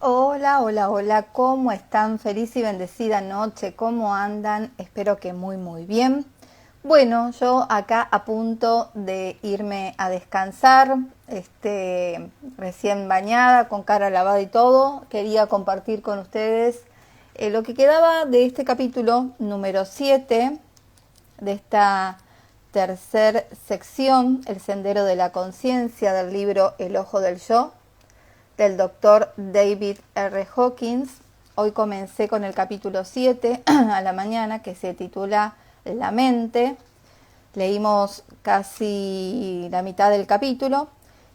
Hola, hola, hola, ¿cómo están? Feliz y bendecida noche, ¿cómo andan? Espero que muy bien. Bueno, yo acá a punto de irme a descansar, recién bañada, con cara lavada y todo. Quería compartir con ustedes lo que quedaba de este capítulo número 7 de esta tercer sección, El Sendero de la Conciencia, del libro El Ojo del Yo, del doctor David R. Hawkins. Hoy comencé con el capítulo 7 a la mañana, que se titula La mente. Leímos casi la mitad del capítulo.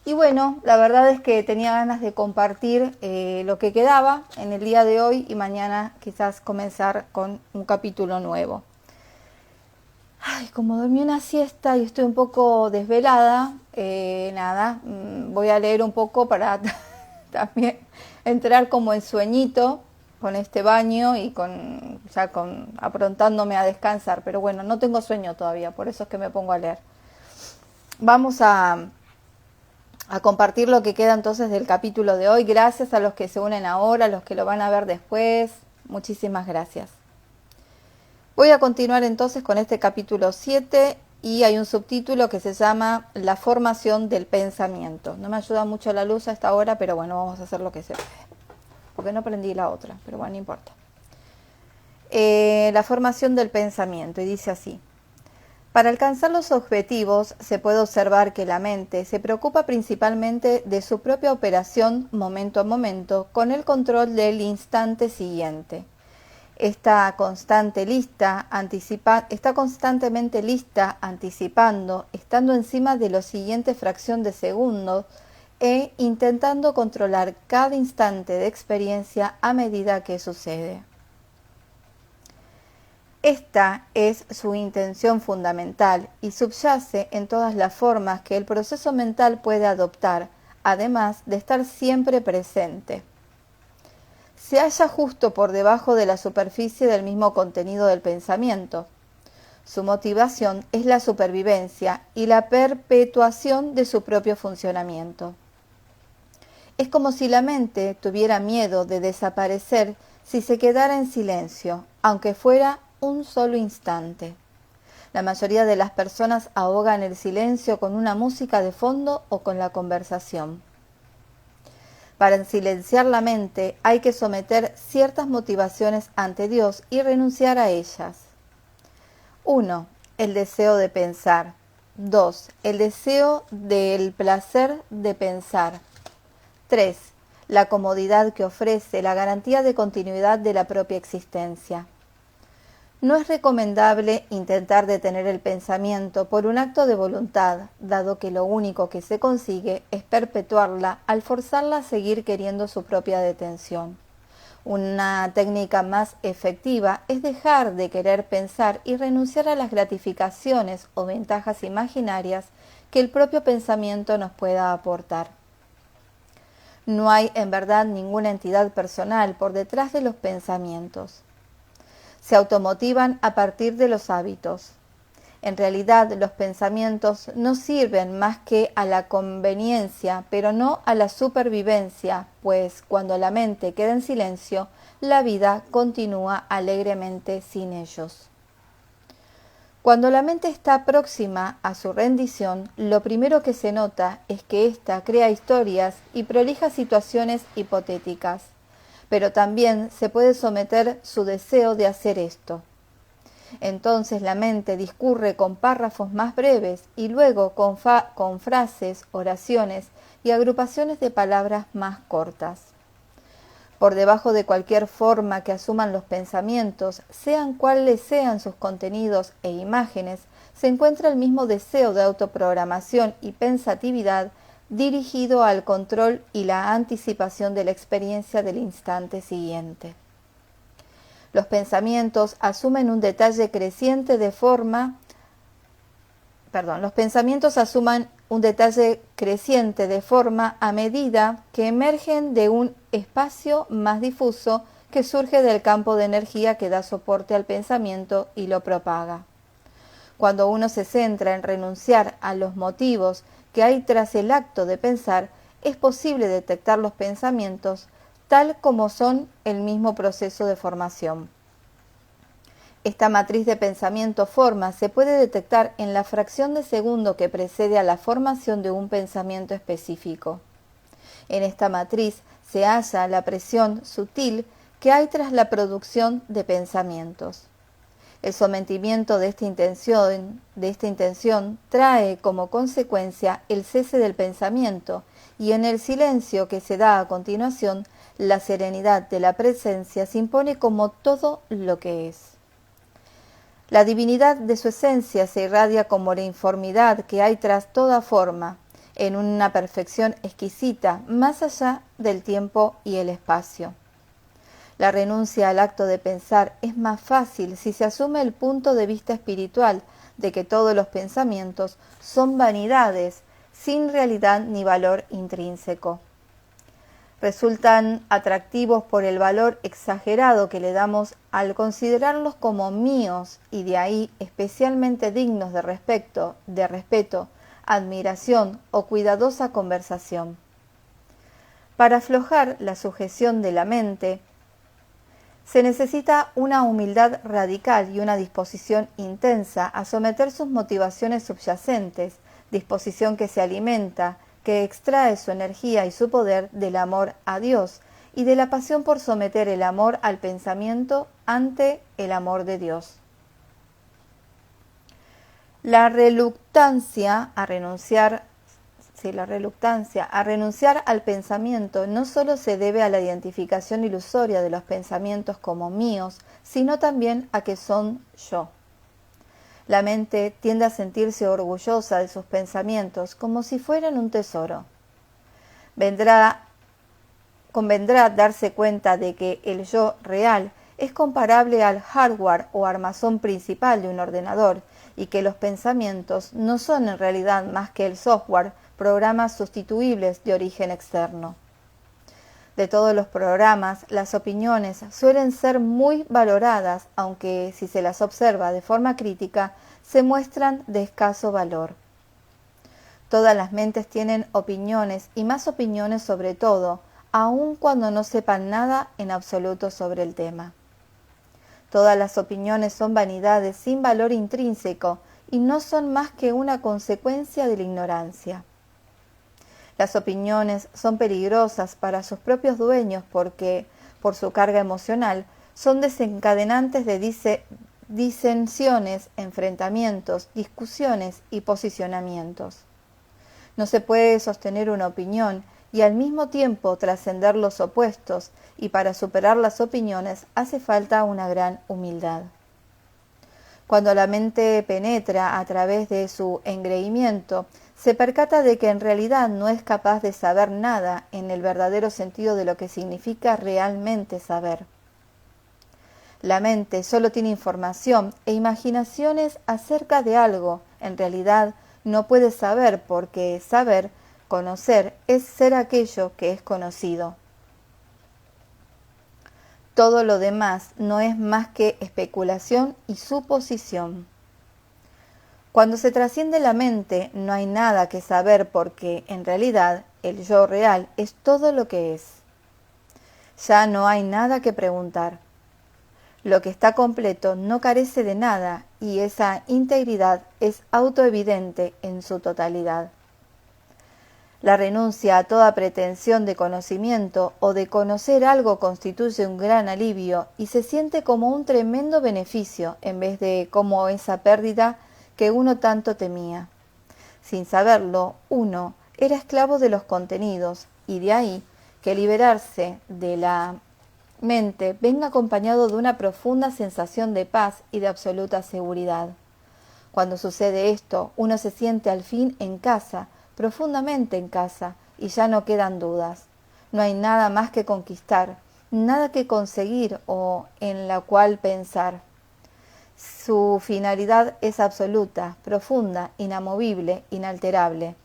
Y bueno, la verdad es que tenía ganas de compartir lo que quedaba en el día de hoy y mañana quizás comenzar con un capítulo nuevo. Ay, como dormí una siesta y estoy un poco desvelada, voy a leer un poco para también entrar como en sueñito con este baño y con aprontándome a descansar. Pero bueno, no tengo sueño todavía, por eso es que me pongo a leer. Vamos a compartir lo que queda entonces del capítulo de hoy. Gracias a los que se unen ahora, a los que lo van a ver después. Muchísimas gracias. Voy a continuar entonces con este capítulo 7 y hay un subtítulo que se llama La formación del pensamiento. No me ayuda mucho la luz a esta hora, pero bueno, vamos a hacer lo que se puede. Porque no prendí la otra, pero bueno, no importa. La formación del pensamiento, y dice así. Para alcanzar los objetivos se puede observar que la mente se preocupa principalmente de su propia operación momento a momento con el control del instante siguiente. Está constantemente lista, anticipando, estando encima de la siguiente fracción de segundos e intentando controlar cada instante de experiencia a medida que sucede. Esta es su intención fundamental y subyace en todas las formas que el proceso mental puede adoptar, además de estar siempre presente. Se halla justo por debajo de la superficie del mismo contenido del pensamiento. Su motivación es la supervivencia y la perpetuación de su propio funcionamiento. Es como si la mente tuviera miedo de desaparecer si se quedara en silencio, aunque fuera un solo instante. La mayoría de las personas ahogan el silencio con una música de fondo o con la conversación. Para silenciar la mente hay que someter ciertas motivaciones ante Dios y renunciar a ellas. 1. El deseo de pensar. 2. El deseo del placer de pensar. 3. La comodidad que ofrece la garantía de continuidad de la propia existencia. No es recomendable intentar detener el pensamiento por un acto de voluntad, dado que lo único que se consigue es perpetuarla al forzarla a seguir queriendo su propia detención. Una técnica más efectiva es dejar de querer pensar y renunciar a las gratificaciones o ventajas imaginarias que el propio pensamiento nos pueda aportar. No hay en verdad ninguna entidad personal por detrás de los pensamientos. Se automotivan a partir de los hábitos. En realidad, los pensamientos no sirven más que a la conveniencia, pero no a la supervivencia, pues cuando la mente queda en silencio, la vida continúa alegremente sin ellos. Cuando la mente está próxima a su rendición, lo primero que se nota es que ésta crea historias y prolijas situaciones hipotéticas, pero también se puede someter su deseo de hacer esto. Entonces la mente discurre con párrafos más breves y luego con frases, oraciones y agrupaciones de palabras más cortas. Por debajo de cualquier forma que asuman los pensamientos, sean cuales sean sus contenidos e imágenes, se encuentra el mismo deseo de autoprogramación y pensatividad dirigido al control y la anticipación de la experiencia del instante siguiente. Los pensamientos asumen un detalle creciente de forma a medida que emergen de un espacio más difuso que surge del campo de energía que da soporte al pensamiento y lo propaga. Cuando uno se centra en renunciar a los motivos que hay tras el acto de pensar, es posible detectar los pensamientos tal como son el mismo proceso de formación. Esta matriz de pensamiento-forma se puede detectar en la fracción de segundo que precede a la formación de un pensamiento específico. En esta matriz se halla la presión sutil que hay tras la producción de pensamientos. El sometimiento de esta intención trae como consecuencia el cese del pensamiento, y en el silencio que se da a continuación, la serenidad de la presencia se impone como todo lo que es. La divinidad de su esencia se irradia como la informidad que hay tras toda forma, en una perfección exquisita, más allá del tiempo y el espacio. La renuncia al acto de pensar es más fácil si se asume el punto de vista espiritual de que todos los pensamientos son vanidades, sin realidad ni valor intrínseco. Resultan atractivos por el valor exagerado que le damos al considerarlos como míos, y de ahí especialmente dignos de respeto, admiración o cuidadosa conversación. Para aflojar la sujeción de la mente, se necesita una humildad radical y una disposición intensa a someter sus motivaciones subyacentes, disposición que se alimenta, que extrae su energía y su poder del amor a Dios y de la pasión por someter el amor al pensamiento ante el amor de Dios. La reluctancia a renunciar al pensamiento no solo se debe a la identificación ilusoria de los pensamientos como míos, sino también a que son yo. La mente tiende a sentirse orgullosa de sus pensamientos como si fueran un tesoro. Convendrá darse cuenta de que el yo real es comparable al hardware o armazón principal de un ordenador, y que los pensamientos no son en realidad más que el software, programas sustituibles de origen externo. De todos los programas, las opiniones suelen ser muy valoradas, aunque si se las observa de forma crítica, se muestran de escaso valor. Todas las mentes tienen opiniones, y más opiniones sobre todo, aun cuando no sepan nada en absoluto sobre el tema. Todas las opiniones son vanidades sin valor intrínseco y no son más que una consecuencia de la ignorancia. Las opiniones son peligrosas para sus propios dueños porque, por su carga emocional, son desencadenantes de disensiones, enfrentamientos, discusiones y posicionamientos. No se puede sostener una opinión y al mismo tiempo trascender los opuestos, y para superar las opiniones hace falta una gran humildad. Cuando la mente penetra a través de su engreimiento, se percata de que en realidad no es capaz de saber nada en el verdadero sentido de lo que significa realmente saber. La mente solo tiene información e imaginaciones acerca de algo. En realidad no puede saber, porque saber, conocer, es ser aquello que es conocido. Todo lo demás no es más que especulación y suposición. Cuando se trasciende la mente, no hay nada que saber, porque, en realidad, el yo real es todo lo que es. Ya no hay nada que preguntar. Lo que está completo no carece de nada, y esa integridad es autoevidente en su totalidad. La renuncia a toda pretensión de conocimiento o de conocer algo constituye un gran alivio y se siente como un tremendo beneficio en vez de como esa pérdida que uno tanto temía. Sin saberlo, uno era esclavo de los contenidos, y de ahí que liberarse de la mente venga acompañado de una profunda sensación de paz y de absoluta seguridad. Cuando sucede esto, uno se siente al fin en casa, profundamente en casa, y ya no quedan dudas. No hay nada más que conquistar, nada que conseguir o en la cual pensar. Su finalidad es absoluta, profunda, inamovible, inalterable.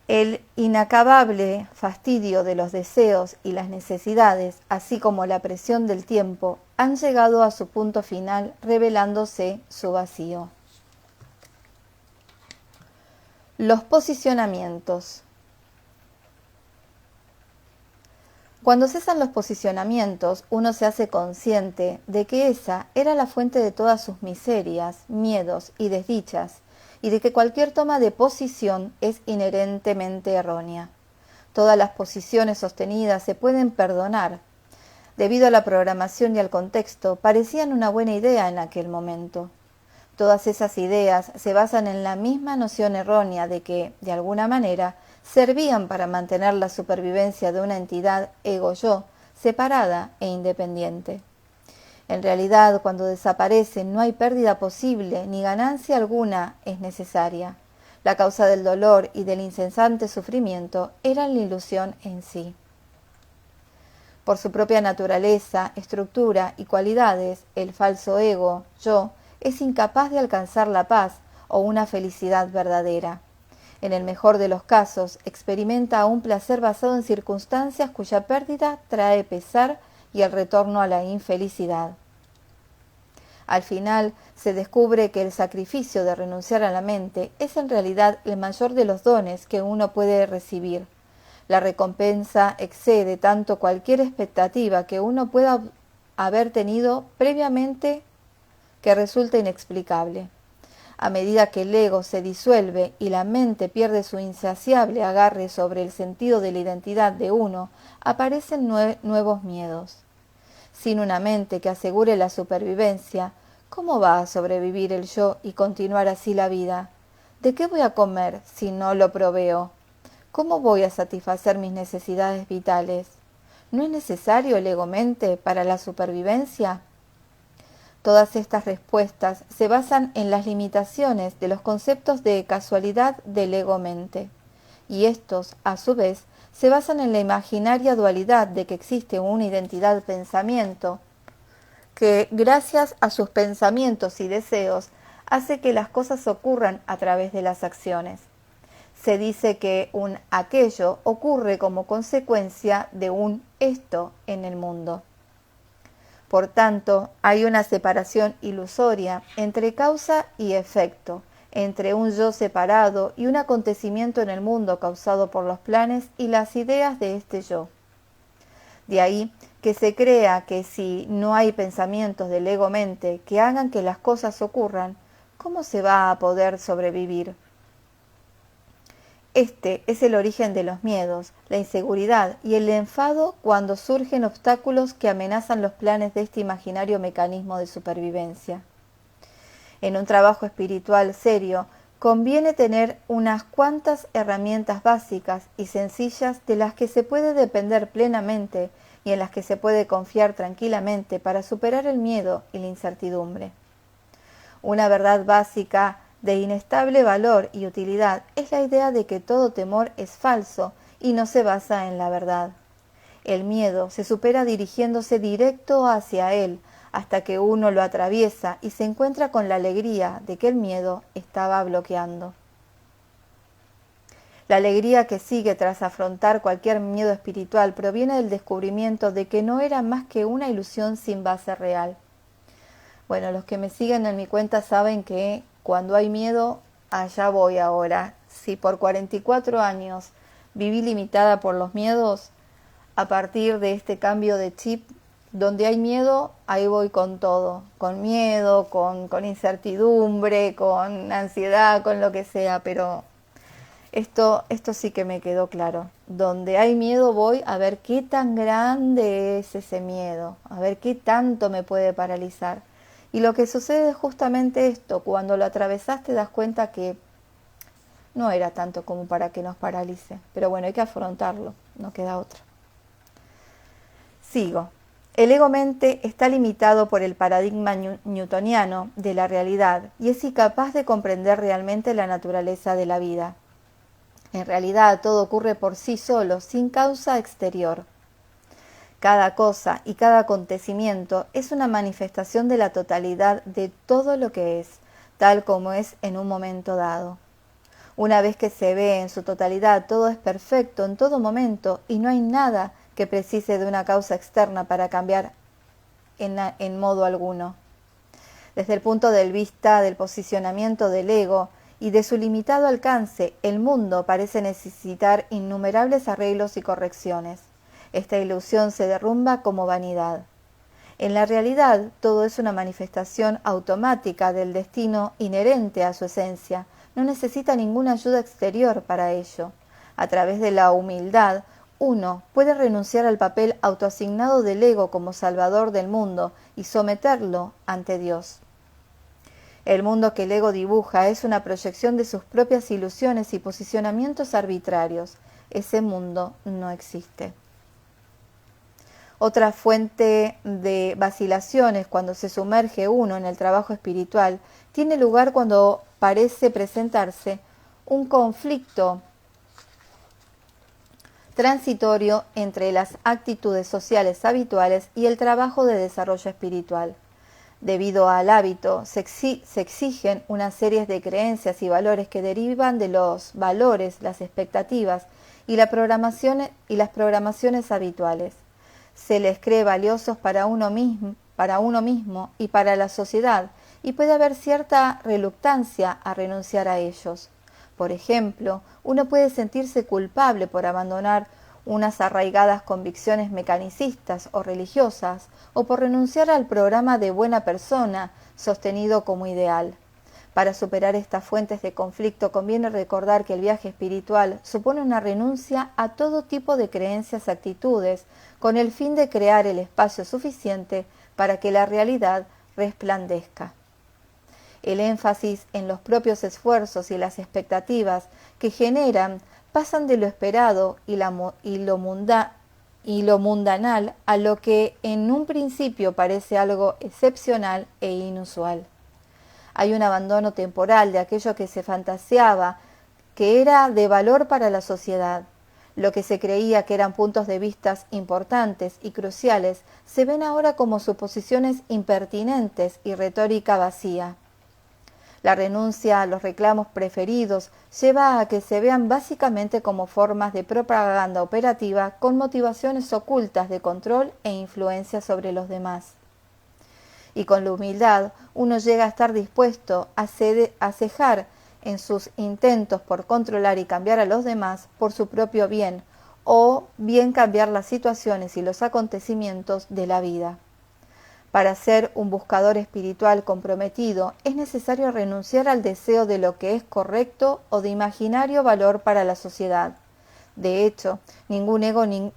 El inacabable fastidio de los deseos y las necesidades, así como la presión del tiempo, han llegado a su punto final, revelándose su vacío. Los posicionamientos. Cuando cesan los posicionamientos, uno se hace consciente de que esa era la fuente de todas sus miserias, miedos y desdichas, y de que cualquier toma de posición es inherentemente errónea. Todas las posiciones sostenidas se pueden perdonar. Debido a la programación y al contexto, parecían una buena idea en aquel momento. Todas esas ideas se basan en la misma noción errónea de que, de alguna manera, servían para mantener la supervivencia de una entidad ego-yo separada e independiente. En realidad, cuando desaparecen, no hay pérdida posible, ni ganancia alguna es necesaria. La causa del dolor y del incesante sufrimiento era la ilusión en sí. Por su propia naturaleza, estructura y cualidades, el falso ego, yo, es incapaz de alcanzar la paz o una felicidad verdadera. En el mejor de los casos, experimenta un placer basado en circunstancias cuya pérdida trae pesar y el retorno a la infelicidad. Al final, se descubre que el sacrificio de renunciar a la mente es en realidad el mayor de los dones que uno puede recibir. La recompensa excede tanto cualquier expectativa que uno pueda haber tenido previamente, que resulta inexplicable. A medida que el ego se disuelve y la mente pierde su insaciable agarre sobre el sentido de la identidad de uno, aparecen nuevos miedos. Sin una mente que asegure la supervivencia, ¿cómo va a sobrevivir el yo y continuar así la vida? ¿De qué voy a comer si no lo proveo? ¿Cómo voy a satisfacer mis necesidades vitales? ¿No es necesario el ego-mente para la supervivencia? Todas estas respuestas se basan en las limitaciones de los conceptos de casualidad del ego-mente, y estos, a su vez, se basan en la imaginaria dualidad de que existe una identidad pensamiento, que gracias a sus pensamientos y deseos hace que las cosas ocurran a través de las acciones. Se dice que un aquello ocurre como consecuencia de un esto en el mundo. Por tanto, hay una separación ilusoria entre causa y efecto, entre un yo separado y un acontecimiento en el mundo causado por los planes y las ideas de este yo. De ahí que se crea que si no hay pensamientos del ego-mente que hagan que las cosas ocurran, ¿cómo se va a poder sobrevivir? Este es el origen de los miedos, la inseguridad y el enfado cuando surgen obstáculos que amenazan los planes de este imaginario mecanismo de supervivencia. En un trabajo espiritual serio, conviene tener unas cuantas herramientas básicas y sencillas de las que se puede depender plenamente y en las que se puede confiar tranquilamente para superar el miedo y la incertidumbre. Una verdad básica de inestable valor y utilidad es la idea de que todo temor es falso y no se basa en la verdad. El miedo se supera dirigiéndose directo hacia él hasta que uno lo atraviesa y se encuentra con la alegría de que el miedo estaba bloqueando. La alegría que sigue tras afrontar cualquier miedo espiritual proviene del descubrimiento de que no era más que una ilusión sin base real. Bueno, los que me siguen en mi cuenta saben que cuando hay miedo, allá voy ahora. Si por 44 años viví limitada por los miedos, a partir de este cambio de chip, donde hay miedo, ahí voy con todo. Con miedo, con incertidumbre, con ansiedad, con lo que sea, pero esto sí que me quedó claro. Donde hay miedo voy a ver qué tan grande es ese miedo, a ver qué tanto me puede paralizar. Y lo que sucede es justamente esto, cuando lo atravesás te das cuenta que no era tanto como para que nos paralice. Pero bueno, hay que afrontarlo, no queda otra. Sigo. El ego-mente está limitado por el paradigma newtoniano de la realidad y es incapaz de comprender realmente la naturaleza de la vida. En realidad todo ocurre por sí solo, sin causa exterior. Cada cosa y cada acontecimiento es una manifestación de la totalidad de todo lo que es, tal como es en un momento dado. Una vez que se ve en su totalidad, todo es perfecto en todo momento y no hay nada que precise de una causa externa para cambiar en modo alguno. Desde el punto de vista del posicionamiento del ego y de su limitado alcance, el mundo parece necesitar innumerables arreglos y correcciones. Esta ilusión se derrumba como vanidad. En la realidad, todo es una manifestación automática del destino inherente a su esencia. No necesita ninguna ayuda exterior para ello. A través de la humildad, uno puede renunciar al papel autoasignado del ego como salvador del mundo y someterlo ante Dios. El mundo que el ego dibuja es una proyección de sus propias ilusiones y posicionamientos arbitrarios. Ese mundo no existe. Otra fuente de vacilaciones cuando se sumerge uno en el trabajo espiritual tiene lugar cuando parece presentarse un conflicto transitorio entre las actitudes sociales habituales y el trabajo de desarrollo espiritual. Debido al hábito, se exigen una serie de creencias y valores que derivan de los valores, las expectativas y las programaciones habituales. Se les cree valiosos para uno mismo y para la sociedad, y puede haber cierta reluctancia a renunciar a ellos. Por ejemplo, uno puede sentirse culpable por abandonar unas arraigadas convicciones mecanicistas o religiosas, o por renunciar al programa de buena persona sostenido como ideal. Para superar estas fuentes de conflicto conviene recordar que el viaje espiritual supone una renuncia a todo tipo de creencias y actitudes con el fin de crear el espacio suficiente para que la realidad resplandezca. El énfasis en los propios esfuerzos y las expectativas que generan pasan de lo esperado y lo mundanal a lo que en un principio parece algo excepcional e inusual. Hay un abandono temporal de aquello que se fantaseaba que era de valor para la sociedad. Lo que se creía que eran puntos de vista importantes y cruciales se ven ahora como suposiciones impertinentes y retórica vacía. La renuncia a los reclamos preferidos lleva a que se vean básicamente como formas de propaganda operativa con motivaciones ocultas de control e influencia sobre los demás. Y con la humildad uno llega a estar dispuesto a cejar en sus intentos por controlar y cambiar a los demás por su propio bien, o bien cambiar las situaciones y los acontecimientos de la vida. Para ser un buscador espiritual comprometido es necesario renunciar al deseo de lo que es correcto o de imaginario valor para la sociedad. De hecho, ningún ego ni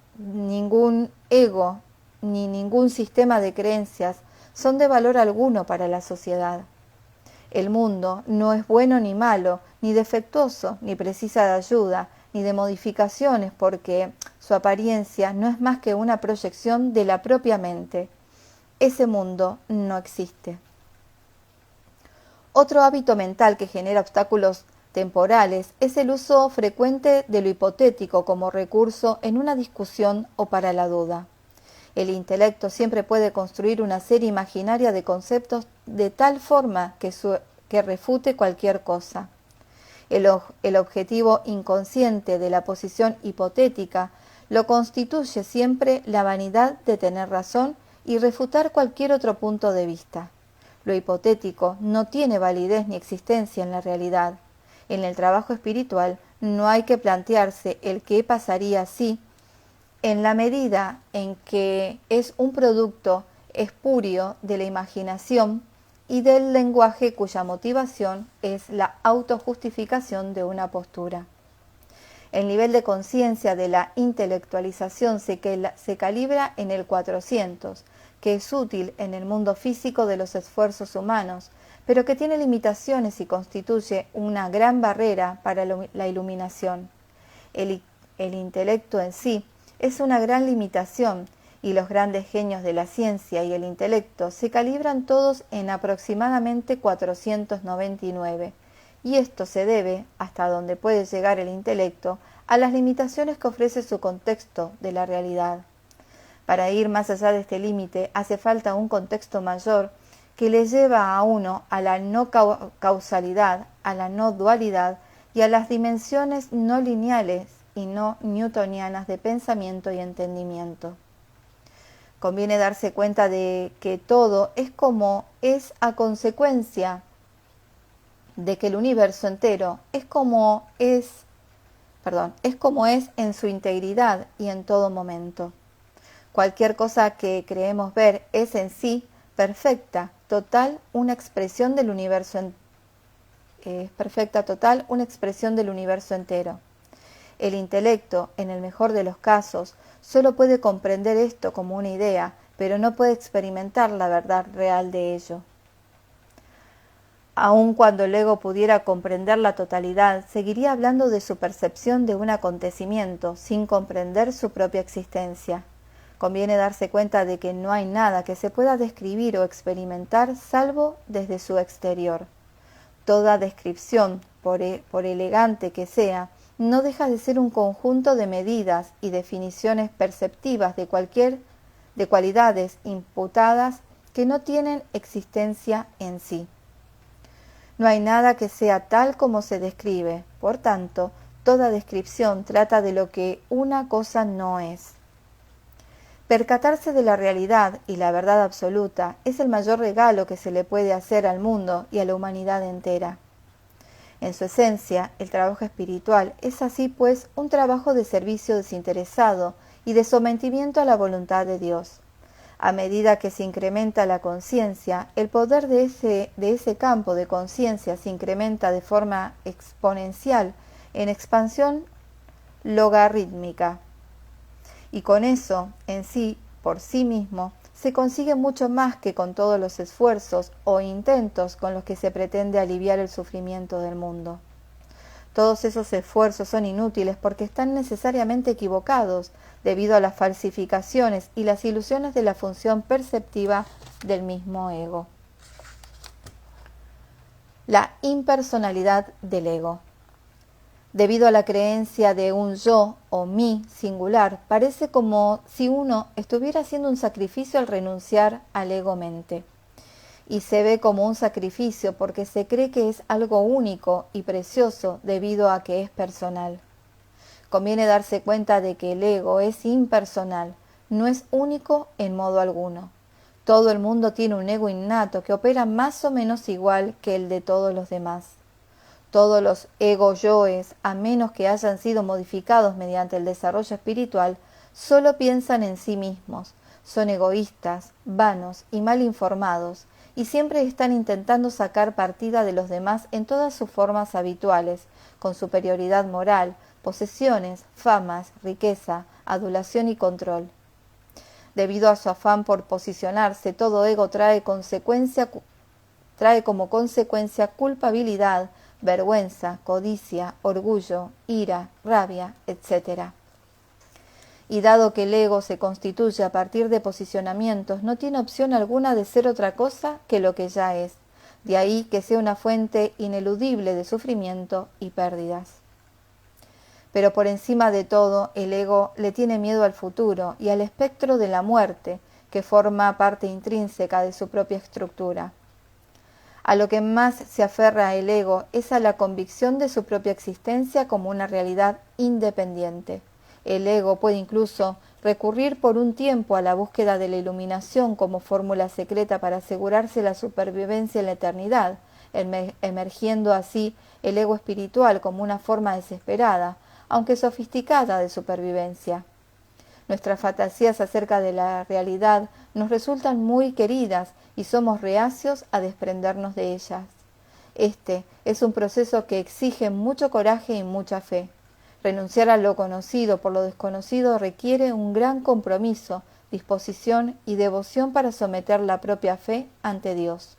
ningún sistema de creencias son de valor alguno para la sociedad. El mundo no es bueno ni malo, ni defectuoso, ni precisa de ayuda, ni de modificaciones, porque su apariencia no es más que una proyección de la propia mente. Ese mundo no existe. Otro hábito mental que genera obstáculos temporales es el uso frecuente de lo hipotético como recurso en una discusión o para la duda. El intelecto siempre puede construir una serie imaginaria de conceptos de tal forma que refute cualquier cosa. El objetivo inconsciente de la posición hipotética lo constituye siempre la vanidad de tener razón y refutar cualquier otro punto de vista. Lo hipotético no tiene validez ni existencia en la realidad. En el trabajo espiritual no hay que plantearse el qué pasaría si, en la medida en que es un producto espurio de la imaginación y del lenguaje cuya motivación es la autojustificación de una postura. El nivel de conciencia de la intelectualización se calibra en el 400, que es útil en el mundo físico de los esfuerzos humanos, pero que tiene limitaciones y constituye una gran barrera para la iluminación. El intelecto en sí es una gran limitación, y los grandes genios de la ciencia y el intelecto se calibran todos en aproximadamente 499, y esto se debe, hasta donde puede llegar el intelecto, a las limitaciones que ofrece su contexto de la realidad. Para ir más allá de este límite hace falta un contexto mayor que le lleva a uno a la no causalidad, a la no dualidad y a las dimensiones no lineales y no newtonianas de pensamiento y entendimiento. Conviene darse cuenta de que todo es como es a consecuencia de que el universo entero es como es en su integridad y en todo momento. Cualquier cosa que creemos ver es en sí perfecta, total, una expresión del universo entero. El intelecto, en el mejor de los casos, solo puede comprender esto como una idea, pero no puede experimentar la verdad real de ello. Aun cuando el ego pudiera comprender la totalidad, seguiría hablando de su percepción de un acontecimiento, sin comprender su propia existencia. Conviene darse cuenta de que no hay nada que se pueda describir o experimentar salvo desde su exterior. Toda descripción, por elegante que sea, no deja de ser un conjunto de medidas y definiciones perceptivas de cualidades imputadas que no tienen existencia en sí. No hay nada que sea tal como se describe, por tanto, toda descripción trata de lo que una cosa no es. Percatarse de la realidad y la verdad absoluta es el mayor regalo que se le puede hacer al mundo y a la humanidad entera. En su esencia, el trabajo espiritual es así pues un trabajo de servicio desinteresado y de sometimiento a la voluntad de Dios. A medida que se incrementa la conciencia, el poder de ese campo de conciencia se incrementa de forma exponencial en expansión logarítmica. Y con eso, en sí, por sí mismo, se consigue mucho más que con todos los esfuerzos o intentos con los que se pretende aliviar el sufrimiento del mundo. Todos esos esfuerzos son inútiles porque están necesariamente equivocados debido a las falsificaciones y las ilusiones de la función perceptiva del mismo ego. La impersonalidad del ego. Debido a la creencia de un yo o mí singular, parece como si uno estuviera haciendo un sacrificio al renunciar al ego-mente. Y se ve como un sacrificio porque se cree que es algo único y precioso debido a que es personal. Conviene darse cuenta de que el ego es impersonal, no es único en modo alguno. Todo el mundo tiene un ego innato que opera más o menos igual que el de todos los demás. Todos los ego-yoes, a menos que hayan sido modificados mediante el desarrollo espiritual, solo piensan en sí mismos, son egoístas, vanos y mal informados, y siempre están intentando sacar partida de los demás en todas sus formas habituales, con superioridad moral, posesiones, famas, riqueza, adulación y control. Debido a su afán por posicionarse, todo ego trae como consecuencia culpabilidad, vergüenza, codicia, orgullo, ira, rabia, etc. Y dado que el ego se constituye a partir de posicionamientos, no tiene opción alguna de ser otra cosa que lo que ya es, de ahí que sea una fuente ineludible de sufrimiento y pérdidas. Pero por encima de todo, el ego le tiene miedo al futuro y al espectro de la muerte, que forma parte intrínseca de su propia estructura. A lo que más se aferra el ego es a la convicción de su propia existencia como una realidad independiente. El ego puede incluso recurrir por un tiempo a la búsqueda de la iluminación como fórmula secreta para asegurarse la supervivencia en la eternidad, emergiendo así el ego espiritual como una forma desesperada, aunque sofisticada, de supervivencia. Nuestras fantasías acerca de la realidad nos resultan muy queridas y somos reacios a desprendernos de ellas. Este es un proceso que exige mucho coraje y mucha fe. Renunciar a lo conocido por lo desconocido requiere un gran compromiso, disposición y devoción para someter la propia fe ante Dios.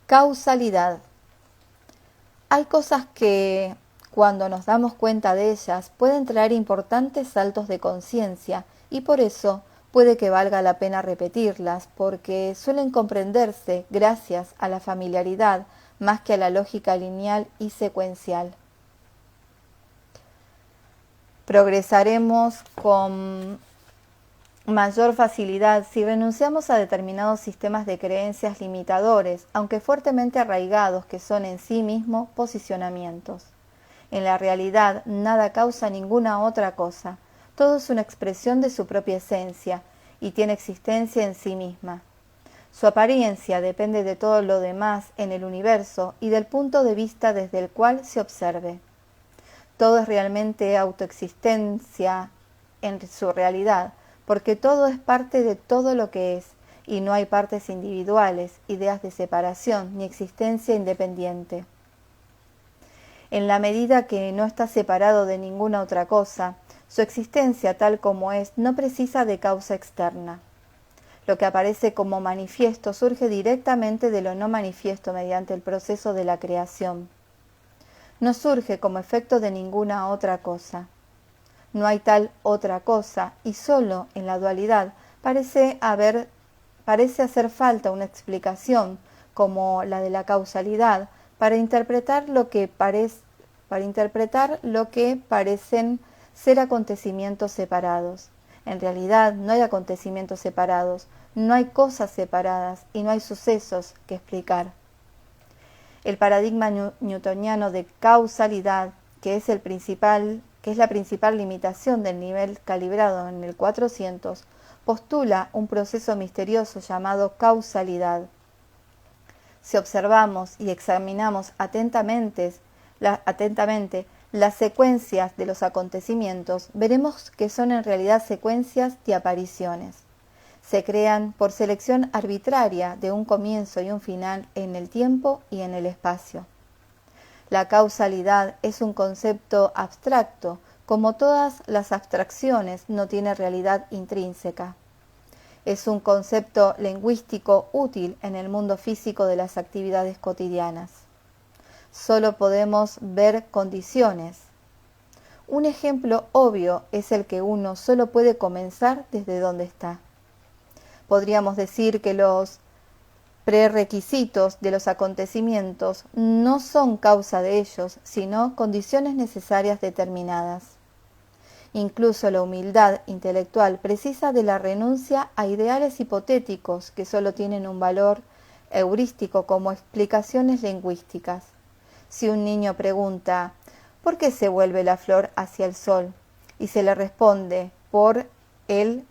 Causalidad. Hay cosas que, cuando nos damos cuenta de ellas, pueden traer importantes saltos de conciencia y por eso puede que valga la pena repetirlas, porque suelen comprenderse gracias a la familiaridad más que a la lógica lineal y secuencial. Progresaremos con mayor facilidad si renunciamos a determinados sistemas de creencias limitadores, aunque fuertemente arraigados, que son en sí mismos posicionamientos. En la realidad, nada causa ninguna otra cosa. Todo es una expresión de su propia esencia y tiene existencia en sí misma. Su apariencia depende de todo lo demás en el universo y del punto de vista desde el cual se observe. Todo es realmente autoexistencia en su realidad, porque todo es parte de todo lo que es, y no hay partes individuales, ideas de separación, ni existencia independiente. En la medida que no está separado de ninguna otra cosa, su existencia tal como es no precisa de causa externa. Lo que aparece como manifiesto surge directamente de lo no manifiesto mediante el proceso de la creación. No surge como efecto de ninguna otra cosa. No hay tal otra cosa, y sólo en la dualidad parece hacer falta una explicación, como la de la causalidad, para interpretar lo que parecen ser acontecimientos separados. En realidad no hay acontecimientos separados, no hay cosas separadas y no hay sucesos que explicar. El paradigma newtoniano de causalidad, que es la principal limitación del nivel calibrado en el 400, postula un proceso misterioso llamado causalidad. Si observamos y examinamos atentamente las secuencias de los acontecimientos, veremos que son en realidad secuencias de apariciones. Se crean por selección arbitraria de un comienzo y un final en el tiempo y en el espacio. La causalidad es un concepto abstracto, como todas las abstracciones no tiene realidad intrínseca. Es un concepto lingüístico útil en el mundo físico de las actividades cotidianas. Solo podemos ver condiciones. Un ejemplo obvio es el que uno solo puede comenzar desde donde está. Podríamos decir que los prerequisitos de los acontecimientos no son causa de ellos, sino condiciones necesarias determinadas. Incluso la humildad intelectual precisa de la renuncia a ideales hipotéticos que solo tienen un valor heurístico como explicaciones lingüísticas. Si un niño pregunta ¿por qué se vuelve la flor hacia el sol? Y se le responde por el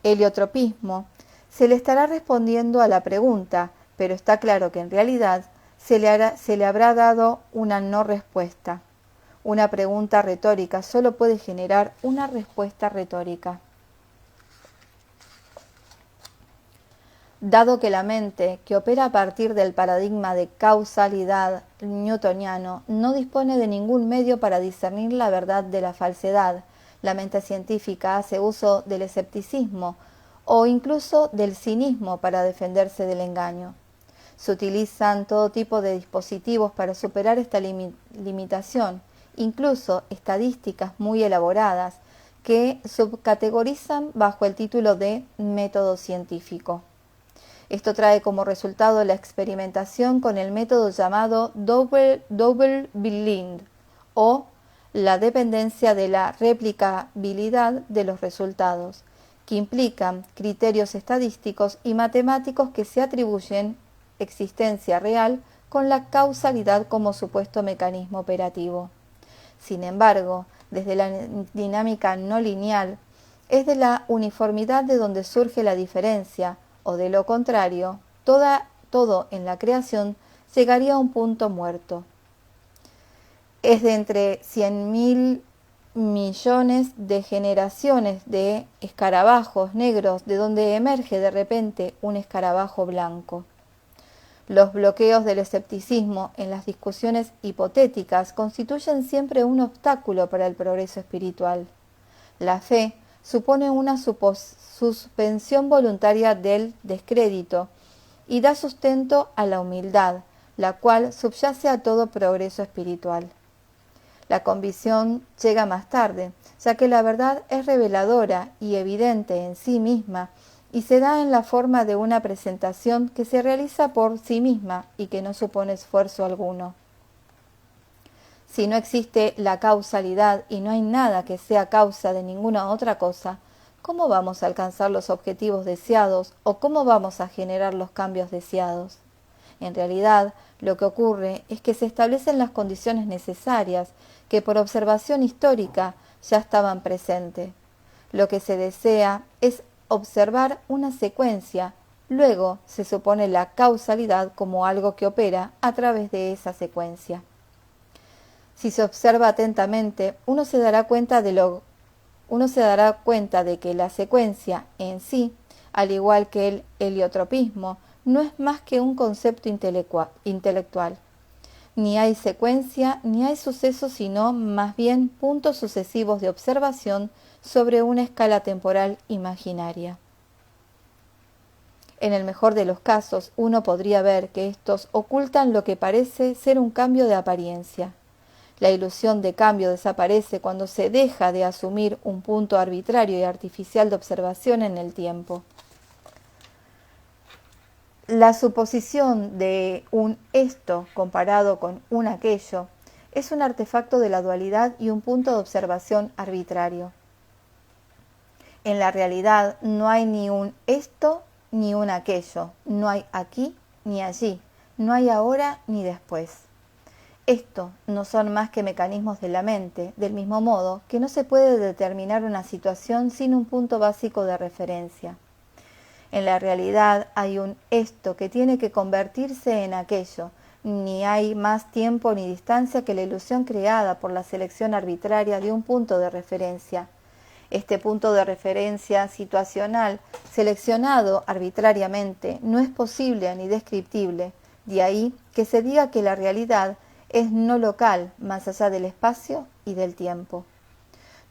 heliotropismo, se le estará respondiendo a la pregunta, pero está claro que en realidad se le habrá dado una no respuesta. Una pregunta retórica solo puede generar una respuesta retórica. Dado que la mente, que opera a partir del paradigma de causalidad newtoniano, no dispone de ningún medio para discernir la verdad de la falsedad, la mente científica hace uso del escepticismo o incluso del cinismo para defenderse del engaño. Se utilizan todo tipo de dispositivos para superar esta limitación, incluso estadísticas muy elaboradas que subcategorizan bajo el título de método científico. Esto trae como resultado la experimentación con el método llamado double-blind o la dependencia de la replicabilidad de los resultados, que implican criterios estadísticos y matemáticos que se atribuyen existencia real con la causalidad como supuesto mecanismo operativo. Sin embargo, desde la dinámica no lineal, es de la uniformidad de donde surge la diferencia, o de lo contrario, todo en la creación llegaría a un punto muerto. Es de entre 100.000 millones de generaciones de escarabajos negros de donde emerge de repente un escarabajo blanco. Los bloqueos del escepticismo en las discusiones hipotéticas constituyen siempre un obstáculo para el progreso espiritual. La fe supone una suspensión voluntaria del descrédito y da sustento a la humildad, la cual subyace a todo progreso espiritual. La convicción llega más tarde, ya que la verdad es reveladora y evidente en sí misma y se da en la forma de una presentación que se realiza por sí misma y que no supone esfuerzo alguno. Si no existe la causalidad y no hay nada que sea causa de ninguna otra cosa, ¿cómo vamos a alcanzar los objetivos deseados o cómo vamos a generar los cambios deseados? En realidad, lo que ocurre es que se establecen las condiciones necesarias que por observación histórica ya estaban presentes. Lo que se desea es observar una secuencia, luego se supone la causalidad como algo que opera a través de esa secuencia. Si se observa atentamente, uno se dará cuenta de lo uno se dará cuenta de que la secuencia en sí, al igual que el heliotropismo, no es más que un concepto intelectual. Ni hay secuencia ni hay suceso, sino más bien puntos sucesivos de observación sobre una escala temporal imaginaria. En el mejor de los casos, uno podría ver que estos ocultan lo que parece ser un cambio de apariencia. La ilusión de cambio desaparece cuando se deja de asumir un punto arbitrario y artificial de observación en el tiempo. La suposición de un esto comparado con un aquello es un artefacto de la dualidad y un punto de observación arbitrario. En la realidad no hay ni un esto ni un aquello, no hay aquí ni allí, no hay ahora ni después. Esto no son más que mecanismos de la mente, del mismo modo que no se puede determinar una situación sin un punto básico de referencia. En la realidad hay un esto que tiene que convertirse en aquello, ni hay más tiempo ni distancia que la ilusión creada por la selección arbitraria de un punto de referencia. Este punto de referencia situacional, seleccionado arbitrariamente, no es posible ni descriptible, de ahí que se diga que la realidad es no local, más allá del espacio y del tiempo.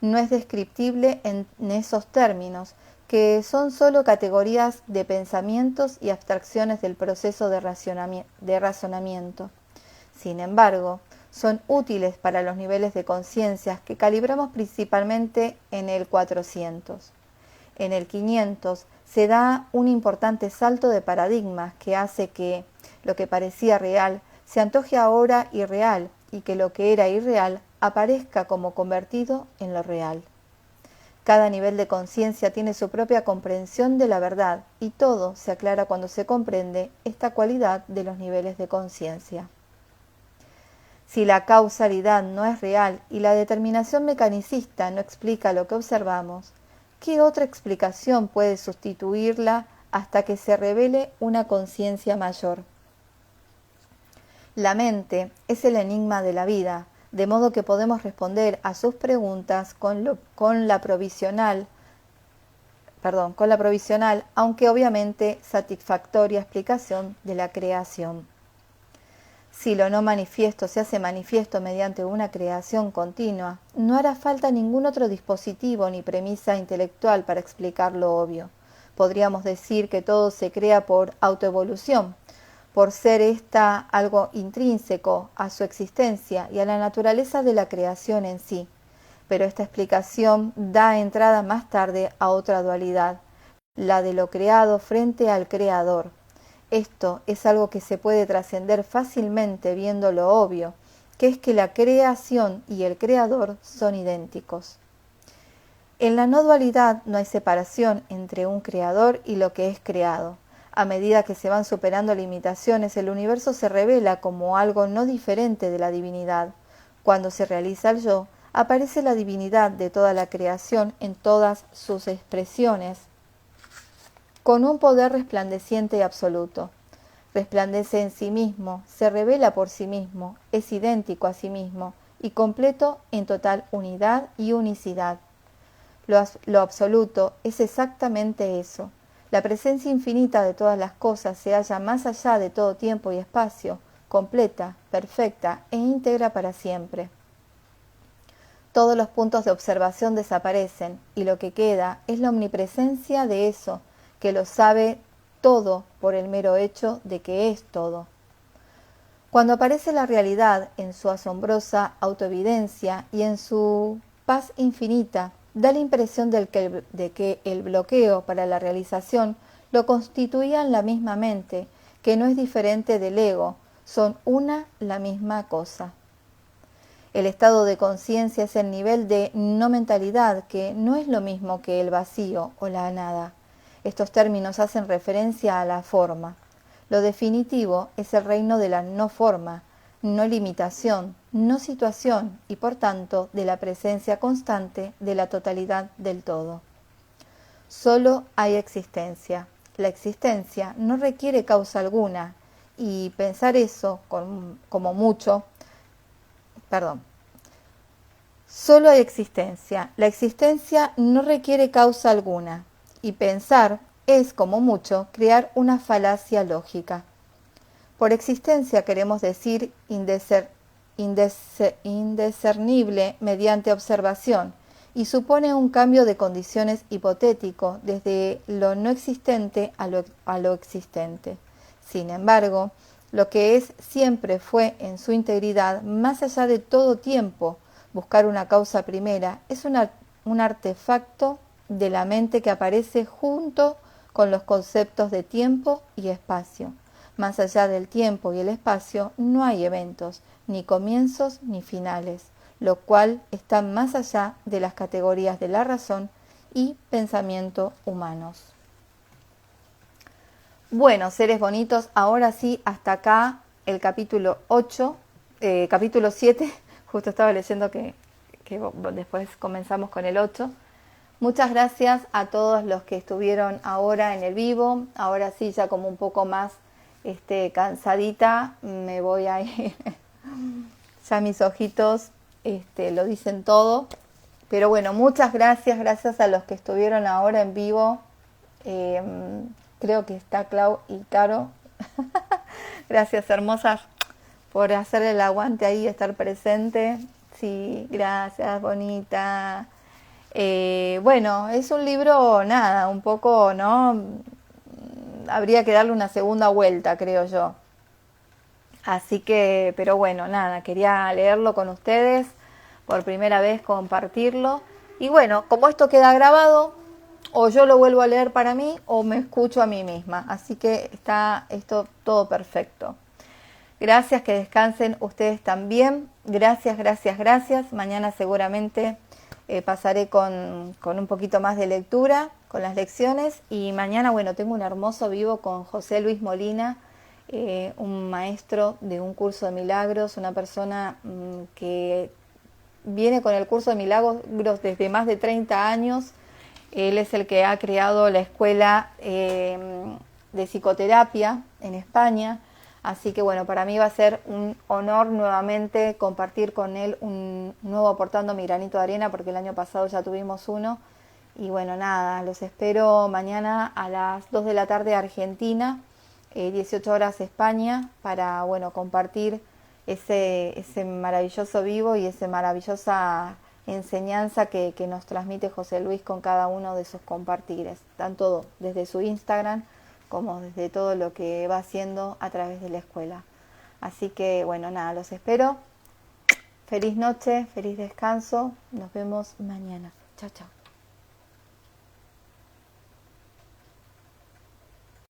No es descriptible en esos términos, que son sólo categorías de pensamientos y abstracciones del proceso de razonamiento. Sin embargo, son útiles para los niveles de conciencia que calibramos principalmente en el 400. En el 500 se da un importante salto de paradigmas que hace que lo que parecía real se antoje ahora irreal y que lo que era irreal aparezca como convertido en lo real. Cada nivel de conciencia tiene su propia comprensión de la verdad y todo se aclara cuando se comprende esta cualidad de los niveles de conciencia. Si la causalidad no es real y la determinación mecanicista no explica lo que observamos, ¿qué otra explicación puede sustituirla hasta que se revele una conciencia mayor? La mente es el enigma de la vida, de modo que podemos responder a sus preguntas con la provisional, aunque obviamente satisfactoria explicación de la creación. Si lo no manifiesto se hace manifiesto mediante una creación continua, no hará falta ningún otro dispositivo ni premisa intelectual para explicar lo obvio. Podríamos decir que todo se crea por autoevolución, por ser ésta algo intrínseco a su existencia y a la naturaleza de la creación en sí. Pero esta explicación da entrada más tarde a otra dualidad, la de lo creado frente al creador. Esto es algo que se puede trascender fácilmente viendo lo obvio, que es que la creación y el creador son idénticos. En la no dualidad no hay separación entre un creador y lo que es creado. A medida que se van superando limitaciones, el universo se revela como algo no diferente de la divinidad. Cuando se realiza el yo, aparece la divinidad de toda la creación en todas sus expresiones, con un poder resplandeciente y absoluto. Resplandece en sí mismo, se revela por sí mismo, es idéntico a sí mismo y completo en total unidad y unicidad. Lo absoluto es exactamente eso. La presencia infinita de todas las cosas se halla más allá de todo tiempo y espacio, completa, perfecta e íntegra para siempre. Todos los puntos de observación desaparecen y lo que queda es la omnipresencia de eso, que lo sabe todo por el mero hecho de que es todo. Cuando aparece la realidad en su asombrosa autoevidencia y en su paz infinita, da la impresión de que el bloqueo para la realización lo constituía en la misma mente, que no es diferente del ego, son la misma cosa. El estado de conciencia es el nivel de no mentalidad, que no es lo mismo que el vacío o la nada. Estos términos hacen referencia a la forma. Lo definitivo es el reino de la no forma, no limitación, no situación y por tanto de la presencia constante de la totalidad del todo. Solo hay existencia. La existencia no requiere causa alguna y pensar eso como mucho, Solo hay existencia. La existencia no requiere causa alguna. Y pensar es, como mucho, crear una falacia lógica. Por existencia queremos decir indiscernible mediante observación, y supone un cambio de condiciones hipotético desde lo no existente a lo existente. Sin embargo, lo que es siempre fue en su integridad, más allá de todo tiempo. Buscar una causa primera es un artefacto de la mente que aparece junto con los conceptos de tiempo y espacio. Más allá del tiempo y el espacio no hay eventos, ni comienzos ni finales, lo cual está más allá de las categorías de la razón y pensamiento humanos. Bueno, seres bonitos, ahora sí, hasta acá el capítulo 8, capítulo 7, justo estaba leyendo que después comenzamos con el 8. Muchas gracias a todos los que estuvieron ahora en el vivo, ahora sí ya como un poco más cansadita, me voy a ir, ya mis ojitos lo dicen todo, pero bueno, muchas gracias a los que estuvieron ahora en vivo, creo que está Clau y Caro, gracias hermosas por hacer el aguante ahí, estar presente, sí, gracias bonita. Bueno, es un libro, nada, un poco, ¿no? Habría que darle una segunda vuelta, creo yo. Así que, pero bueno, nada, quería leerlo con ustedes, por primera vez compartirlo. Y bueno, como esto queda grabado, o yo lo vuelvo a leer para mí o me escucho a mí misma. Así que está esto todo perfecto. Gracias, que descansen ustedes también. Gracias. Mañana seguramente pasaré con un poquito más de lectura, con las lecciones. Y mañana, bueno, tengo un hermoso vivo con José Luis Molina, un maestro de un curso de milagros, una persona que viene con el curso de milagros desde más de 30 años. Él es el que ha creado la escuela de psicoterapia en España. Así que bueno, para mí va a ser un honor nuevamente compartir con él un nuevo Aportando mi granito de arena, porque el año pasado ya tuvimos uno. Y bueno, nada, los espero mañana a las 2 de la tarde Argentina, 18 horas España, para bueno, compartir ese maravilloso vivo y esa maravillosa enseñanza que nos transmite José Luis con cada uno de sus compartires, tanto desde su Instagram como desde todo lo que va haciendo a través de la escuela. Así que bueno, nada, los espero. Feliz noche, feliz descanso. Nos vemos mañana. Chao, chao.